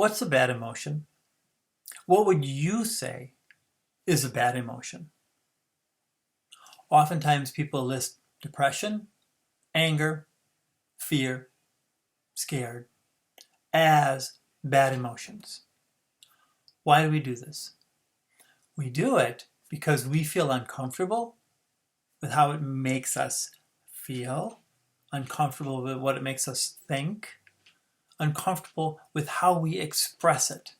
What's a bad emotion? What would you say is a bad emotion? Oftentimes people list depression, anger, fear, scared as bad emotions. Why do we do this? We do it because we feel uncomfortable with how it makes us feel, uncomfortable with what it makes us think, uncomfortable with how we express it.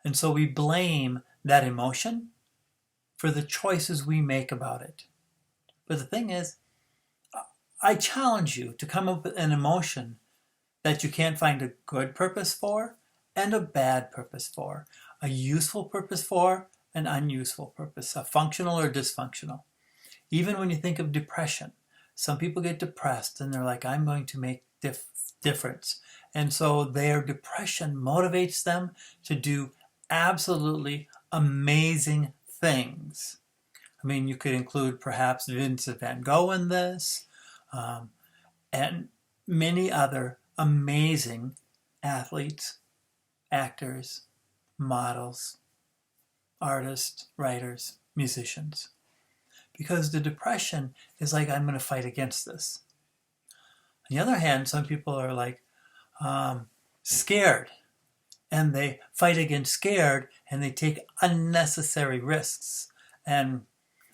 And so we blame that emotion for the choices we make about it. But the thing is, I challenge you to come up with an emotion that you can't find a good purpose for and a bad purpose for, a useful purpose for, an unuseful purpose, a functional or dysfunctional. Even when you think of depression, some people get depressed and they're like, I'm going to make difference. And so their depression motivates them to do absolutely amazing things. I mean, you could include perhaps Vincent van Gogh in this, and many other amazing athletes, actors, models, artists, writers, musicians. Because the depression is like, I'm going to fight against this. On the other hand, some people are like scared, and they fight against scared, and they take unnecessary risks. And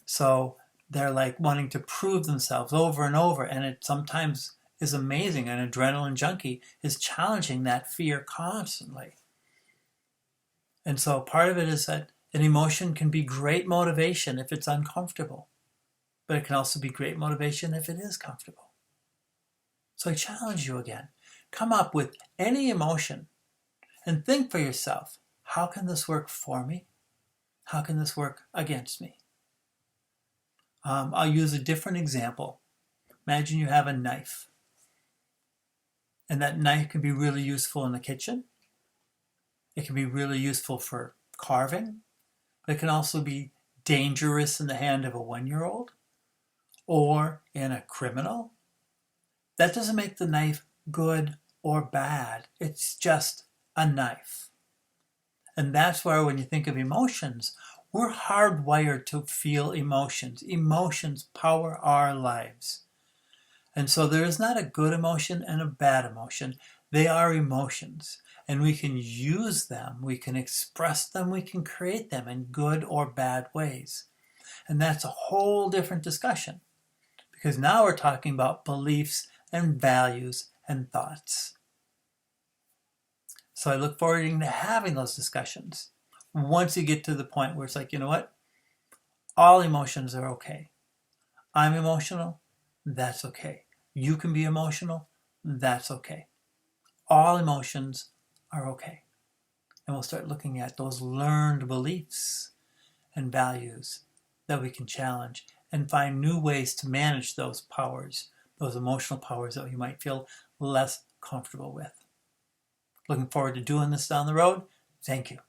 so they're like wanting to prove themselves over and over, and it sometimes is amazing. An adrenaline junkie is challenging that fear constantly. And so part of it is that an emotion can be great motivation if it's uncomfortable, but it can also be great motivation if it is comfortable. So I challenge you again, come up with any emotion and think for yourself, how can this work for me? How can this work against me? I'll use a different example. Imagine you have a knife, and that knife can be really useful in the kitchen. It can be really useful for carving, but it can also be dangerous in the hand of a 1-year-old or in a criminal. That doesn't make the knife good or bad. It's just a knife. And that's why when you think of emotions, we're hardwired to feel emotions. Emotions power our lives. And so there is not a good emotion and a bad emotion. They are emotions. And we can use them, we can express them, we can create them in good or bad ways. And that's a whole different discussion. Because now we're talking about beliefs and values and thoughts. So I look forward to having those discussions. Once you get to the point where it's like, you know what? All emotions are okay. I'm emotional, that's okay. You can be emotional, that's okay. All emotions are okay. And we'll start looking at those learned beliefs and values that we can challenge and find new ways to manage those powers, those emotional powers that we might feel less comfortable with. Looking forward to doing this down the road. Thank you.